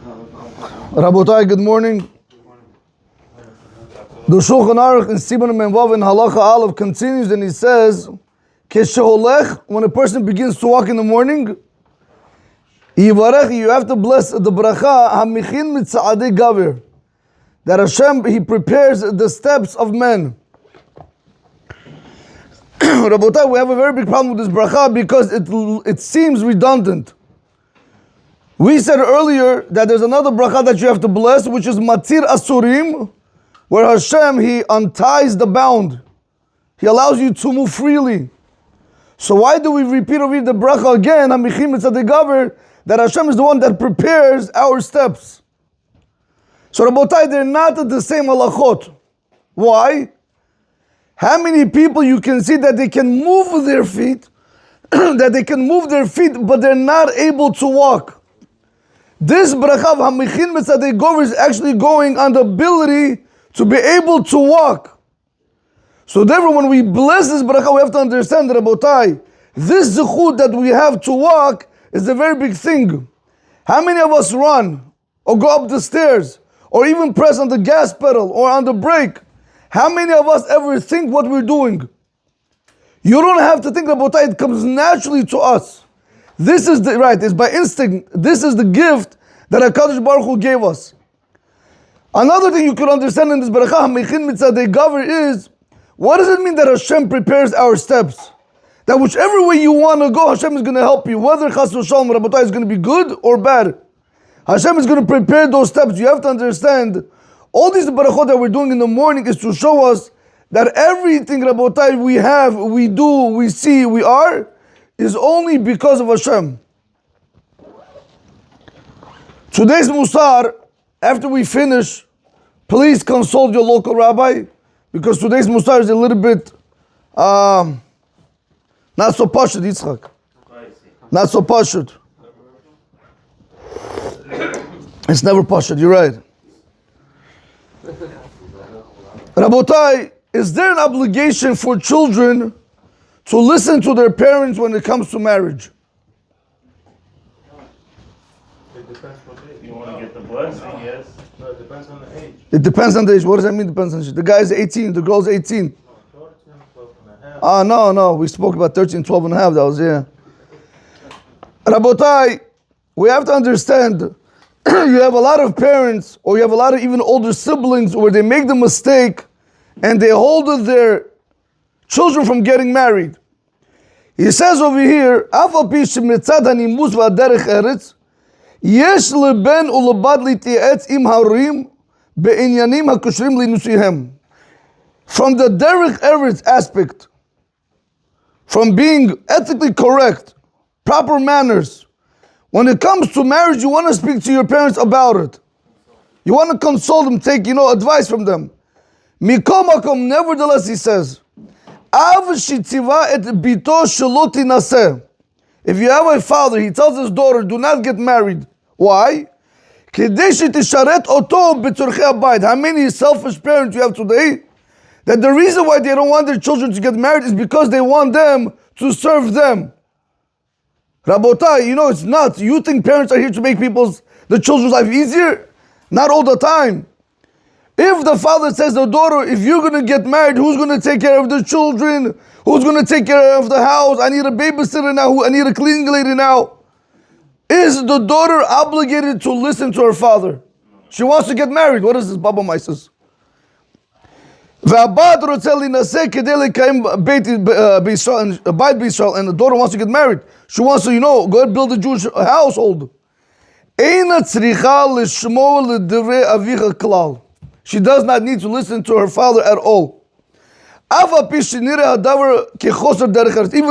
Rabotai, good morning. The Shulchan Aruch in Siman Menvav in Halacha Aleph continues and he says, Kesheholech, when a person begins to walk in the morning, Yivarech, you have to bless the bracha, Hamichin mitzadei gavir, that Hashem, He prepares the steps of men. Rabotai, we have a very big problem with this bracha because it seems redundant. We said earlier that there's another bracha that you have to bless, which is Matir Asurim, where Hashem, He unties the bound. He allows you to move freely. So why do we repeat the bracha again, Hamichim Mitzadei Gaver, that Hashem is the one that prepares our steps? So Rabotai, they're not the same halachot. Why? How many people you can see that they can move their feet, but they're not able to walk? This bracha of Hamichin Mitzadei Gaver is actually going on the ability to be able to walk. So therefore, when we bless this bracha, we have to understand that, Rabotai, this zechut that we have to walk is a very big thing. How many of us run, or go up the stairs, or even press on the gas pedal, or on the brake? How many of us ever think what we're doing? You don't have to think, Rabotai, it comes naturally to us. This is the right, it's by instinct. This is the gift that HaKadosh Baruch Hu gave us. Another thing you could understand in this bracha, Hamichin Mitzadei Gaver, is, what does it mean that Hashem prepares our steps? That whichever way you want to go, Hashem is going to help you. Whether Chas v'Shalom, Rabotai, is going to be good or bad, Hashem is going to prepare those steps. You have to understand, all these barachot that we're doing in the morning is to show us that everything, Rabotai, we have, we do, we see, we are, is only because of Hashem. Today's Musar, after we finish, please consult your local rabbi, because today's Musar is a little bit not so pashut, Yitzchak. Not so pashut. It's never pashut, you're right. Rabotai, is there an obligation for children to listen to their parents when it comes to marriage? It depends on the age. You want to get the blessing, yes. No, it depends on the age. It depends on the age. What does that mean, depends on the age? The guy's 18, the girl's 18. No, 13, 12 and a half. No. We spoke about 13, 12 and a half. That was, yeah. Rabotai, we have to understand, you have a lot of parents, or you have a lot of even older siblings, where they make the mistake and they hold their children from getting married. He says over here, Afal pi shemitzad hanimus v'aderech eretz, yesh leben ulebad litiyetz im harim be'inyanim hakushrim linusihem. From the derech eretz aspect, from being ethically correct, proper manners, when it comes to marriage, you want to speak to your parents about it. You want to console them, take, advice from them. Mikol makom, nevertheless, he says, if you have a father, he tells his daughter, do not get married. Why? How many selfish parents you have today? That the reason why they don't want their children to get married is because they want them to serve them. Rabotai, it's not. You think parents are here to make the children's life easier? Not all the time. If the father says to the daughter, if you're going to get married, who's going to take care of the children? Who's going to take care of the house? I need a babysitter now. I need a cleaning lady now. Is the daughter obligated to listen to her father? She wants to get married. What is this, Baba Maises? And the daughter wants to get married. She wants to, go ahead and build a Jewish household. She does not need to listen to her father at all. Even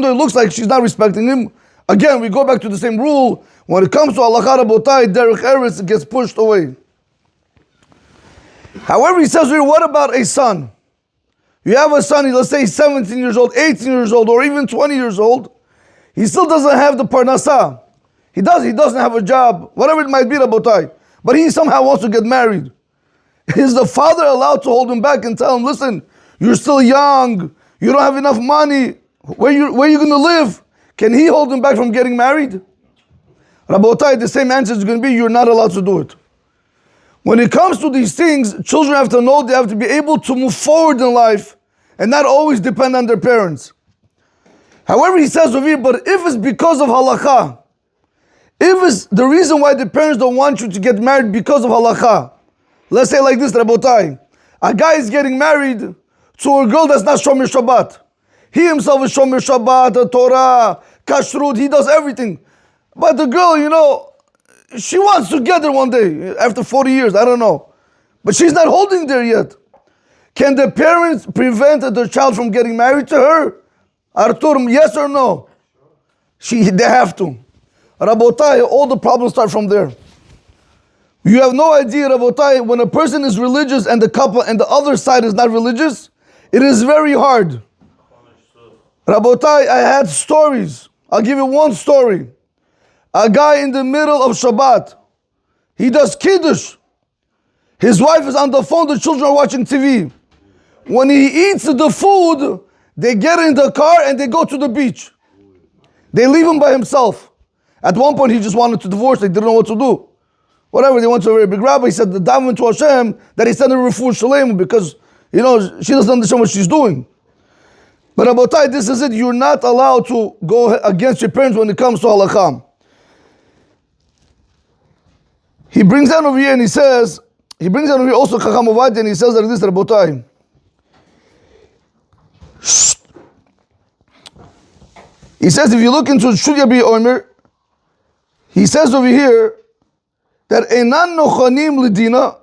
though it looks like she's not respecting him, again, we go back to the same rule. When it comes to halakha rabotai, derech eretz gets pushed away. However, he says here, what about a son? You have a son, let's say he's 17 years old, 18 years old, or even 20 years old. He still doesn't have the parnasah. He doesn't have a job, whatever it might be, rabotai. But he somehow wants to get married. Is the father allowed to hold him back and tell him, listen, you're still young, you don't have enough money, where you going to live? Can he hold him back from getting married? Rabotai, the same answer is going to be, you're not allowed to do it. When it comes to these things, children have to know they have to be able to move forward in life and not always depend on their parents. However, he says over here, but if it's because of halakha, if it's the reason why the parents don't want you to get married because of halakha, let's say like this, Rabotai, a guy is getting married to a girl that's not Shomer Shabbat. He himself is Shomer Shabbat, the Torah, Kashrut, he does everything. But the girl, she wants to get there one day, after 40 years, I don't know. But she's not holding there yet. Can the parents prevent their child from getting married to her? Artur, yes or no? They have to. Rabotai, all the problems start from there. You have no idea, Rabotai, when a person is religious and the couple and the other side is not religious, it is very hard. Rabotai, I had stories. I'll give you one story. A guy in the middle of Shabbat, he does Kiddush. His wife is on the phone, the children are watching TV. When he eats the food, they get in the car and they go to the beach. They leave him by himself. At one point, he just wanted to divorce. They didn't know what to do. Whatever, they went to a very big rabbi. He said, the daven to Hashem, that he sent her refuah shalem because, she doesn't understand what she's doing. But Rabotai, this is it. You're not allowed to go against your parents when it comes to halakha. He brings down over here and he brings down over here also Chacham Ovadia, and he says like this, Rabotai. He says, if you look into Shulya Bi Omer, he says over here that Einan Nochanim Lidina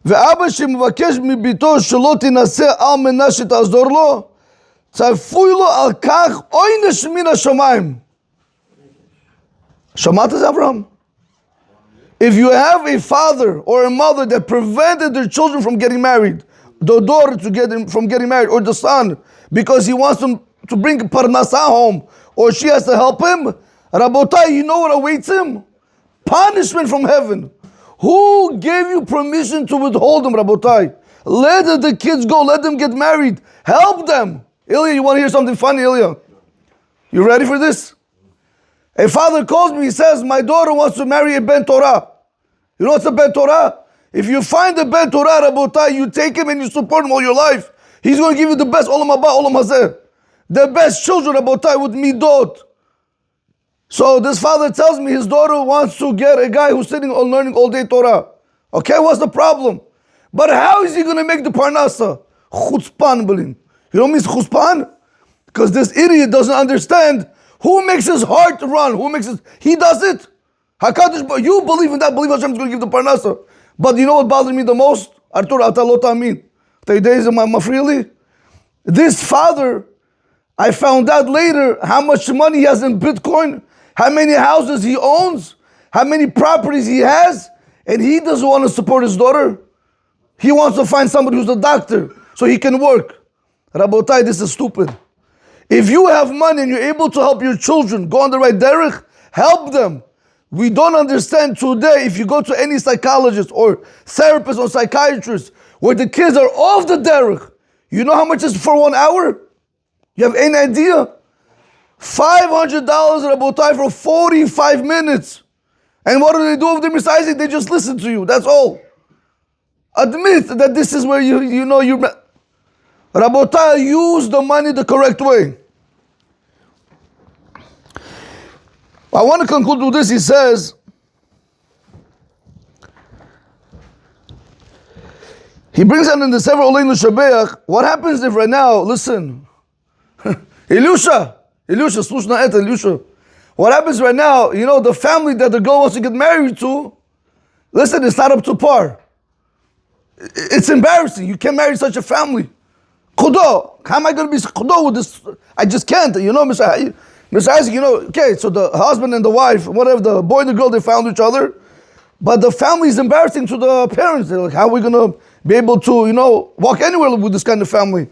ve'aba shemvakesh mibito shelo tinaseh al mena sheta'azor lo tzafui lo al kach oynesh min hashamayim. Shamatas, Abraham? If you have a father or a mother that prevented their children from getting married, the daughter from getting married, or the son, because he wants them to bring parnasah home, or she has to help him, Rabotai, you know what awaits him? Punishment from heaven. Who gave you permission to withhold them, Rabotai? Let the kids go, let them get married, help them. Ilya, you want to hear something funny, Ilya? You ready for this? A father calls me, he says, my daughter wants to marry a Ben Torah. You know what's a Ben Torah? If you find a Ben Torah, Rabotai, you take him and you support him all your life. He's going to give you the best, Olam Haba, Olam Hazeh. The best children, Rabotai, with midot. So this father tells me his daughter wants to get a guy who's sitting and learning all day Torah. Okay, what's the problem? But how is he going to make the parnasa? Chutzpan, Belin. You know what means chutzpan? Because this idiot doesn't understand who makes his heart run. He does it. HaKadosh, you believe in that, believe Hashem is going to give the parnasa. But you know what bothers me the most? Artur, atalot amin. This father, I found out later how much money he has in Bitcoin, how many houses he owns, how many properties he has, and he doesn't want to support his daughter. He wants to find somebody who's a doctor so he can work. Rabotai, this is stupid. If you have money and you're able to help your children go on the right derech, help them. We don't understand today, if you go to any psychologist or therapist or psychiatrist where the kids are off the derech, you know how much is for 1 hour? You have any idea? $500, Rabotai, for 45 minutes. And what do they do with the misizing? They just listen to you, that's all. Admit that this is where you know you're... Rabotai, use the money the correct way. I want to conclude with this. He says, he brings out in the several Oleinu Shabeach, what happens if right now, listen, Ilusha, slushna et Ilusha. What happens right now, the family that the girl wants to get married to, listen, it's not up to par. It's embarrassing. You can't marry such a family. Kudo, how am I going to be kudo with this? I just can't, Mr. Isaac, okay, so the husband and the wife, whatever, the boy and the girl, they found each other, but the family is embarrassing to the parents. They're like, how are we going to be able to, walk anywhere with this kind of family?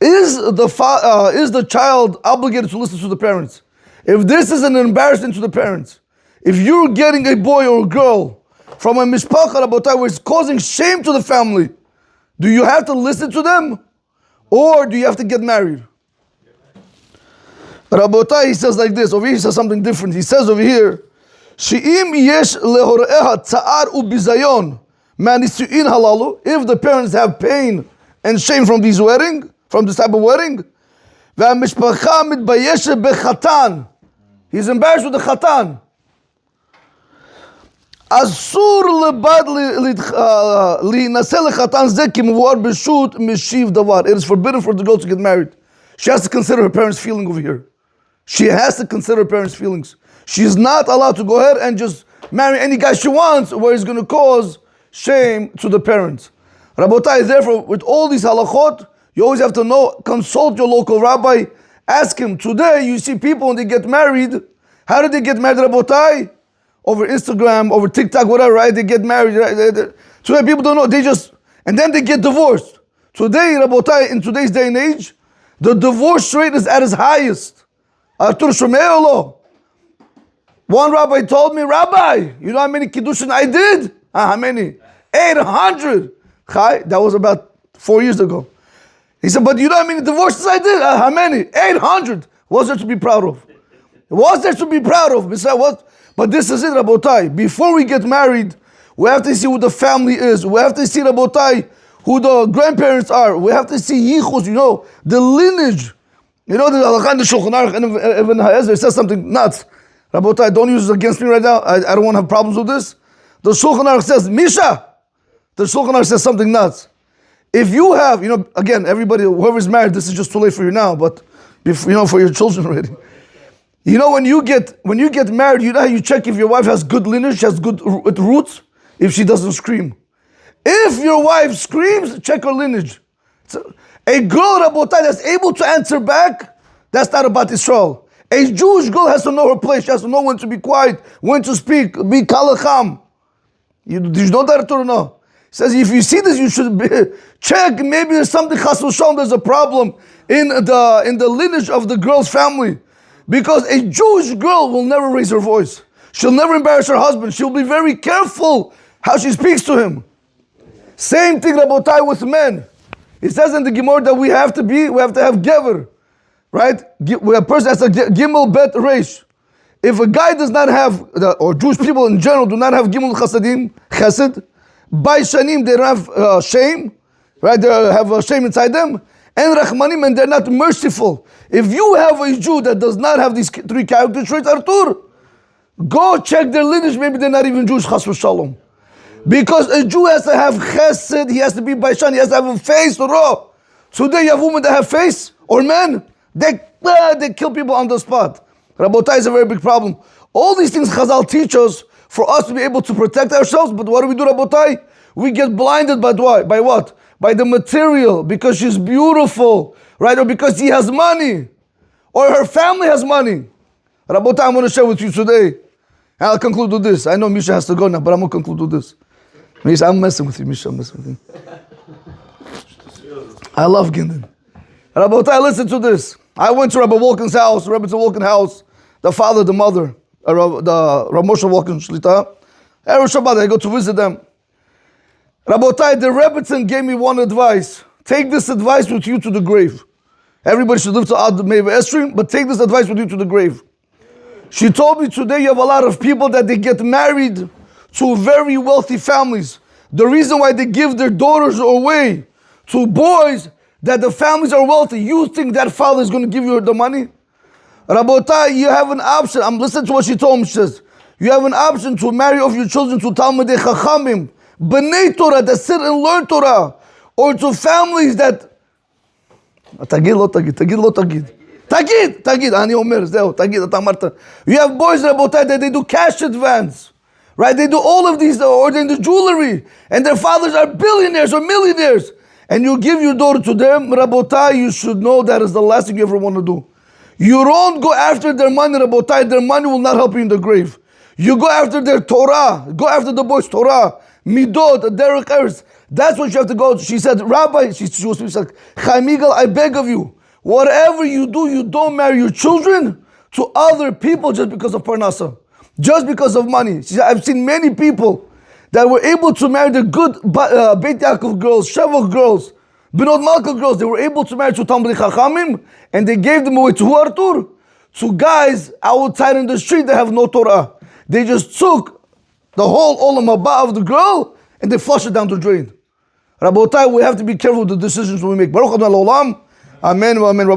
Is the child obligated to listen to the parents? If this is an embarrassment to the parents, if you're getting a boy or a girl from a mishpacha, Rabotai, where it's causing shame to the family, do you have to listen to them? Or do you have to get married? Rabotai, he says like this. Over here he says something different. He says over here, She'im yesh lehoreha ta'ar ubizayon Manisu'in halalu, if the parents have pain and shame from this type of wedding, והמשפחה מתביישת בחתן, he's embarrassed with the חתן. אסור לבד להינשא לחתן זה כמבואר ברשות משיב דבר. It is forbidden for the girl to get married. She has to consider her parents' feeling over here. She has to consider her parents' feelings. She's not allowed to go ahead and just marry any guy she wants where he's going to cause shame to the parents. Rabotai, therefore, with all these halachot, you always have to know, consult your local rabbi, ask him. Today, you see people when they get married, how did they get married, Rabotai? Over Instagram, over TikTok, whatever, right? They get married. Right? Today, people don't know. And then they get divorced. Today, Rabotai, in today's day and age, the divorce rate is at its highest. Artur Shomeolo. One rabbi told me, Rabbi, you know how many kiddushin I did? How many? 800. Chai, that was about 4 years ago. He said, but you know how many divorces I did? How many? 800. What's there to be proud of? What's there to be proud of? Besides what? But this is it, Rabotai. Before we get married, we have to see who the family is. We have to see, Rabotai, who the grandparents are. We have to see yichus, the lineage. You know, the halakha in the Shulchan Aruch, Ibn Ha'ezer says something nuts. Rabotai, don't use it against me right now. I don't want to have problems with this. The Shulchan Aruch says, Misha. The Shulchan Aruch says something nuts. If you have, again, everybody, whoever's married, this is just too late for you now, but for your children already. When you get married, you know how you check if your wife has good lineage, she has good roots, if she doesn't scream. If your wife screams, check her lineage. So, a girl, Rabotai, that's able to answer back, that's not about Israel. A Jewish girl has to know her place. She has to know when to be quiet, when to speak, be kalacham. Did you know that or no? He says, if you see this, you should check. Maybe there's something, chas v'shalom, there's a problem in the lineage of the girl's family. Because a Jewish girl will never raise her voice. She'll never embarrass her husband. She'll be very careful how she speaks to him. Same thing, Rabotai, with men. It says in the Gemara that we have to have gever, right? A person has a gimel bet reish. If a guy does not have, or Jewish people in general do not have gimel chasadim, chesed, by shanim they don't have shame, right? They have shame inside them, and rachmanim, and they're not merciful. If you have a Jew that does not have these three character traits, Artur, go check their lineage. Maybe they're not even Jewish, chas v'shalom. Because a Jew has to have chesed, he has to be baishan, he has to have a face, raw. Today you have women that have face, or men, they kill people on the spot. Rabotai is a very big problem. All these things Chazal teach us for us to be able to protect ourselves, but what do, Rabotai? We get blinded by what? By the material, because she's beautiful, right? Or because he has money, or her family has money. Rabotai, I'm going to share with you today, and I'll conclude with this. I know Misha has to go now, but I'm going to conclude with this. Misha, I'm messing with you, Misha, I'm messing with you. I love Gindin. Rabotai, listen to this. I went to Rabbi Wolkin's house, Rebbetzin Wolkin house, the father, the mother, the Rav Moshe Wolkin Shlita. Every Shabbat I go to visit them. Rabotai, the Rebbetzin gave me one advice. Take this advice with you to the grave. Everybody should live to Ad Meir Esrim, but take this advice with you to the grave. She told me today you have a lot of people that they get married to very wealthy families. The reason why they give their daughters away to boys that the families are wealthy, you think that father is going to give you the money? Rabotai, you have an option. I'm listening to what she told me. She says, you have an option to marry off your children to Talmidei Chachamim, B'nai Torah, that sit and learn Torah, or to families that... תגיד, לא תגיד, תגיד, לא תגיד. תגיד, אני אומר, זהו, תגיד, אתה אמרת. You have boys, Rabotai, that they do cash advance, right? They do all of these, or they do jewelry, and their fathers are billionaires or millionaires. And you give your daughter to them, Rabotai, you should know that is the last thing you ever want to do. You don't go after their money, Rabotai. Their money will not help you in the grave. You go after their Torah. Go after the boys' Torah. Midot, Derek Eretz. That's what you have to go to. She said, Rabbi, she was like, Chaim Igal, I beg of you, whatever you do, you don't marry your children to other people just because of Parnasa. Just because of money. She said, I've seen many people that were able to marry the good Beit Yaakov girls, Shevach girls, Binod Malka girls. They were able to marry to Talmidei Chachamim, and they gave them away to who, Artur? To guys outside in the street that have no Torah. They just took the whole Olam Haba of the girl, and they flush it down the drain. Rabotai, we have to be careful with the decisions we make. Baruch Adonai L'Olam. Amen. Amen.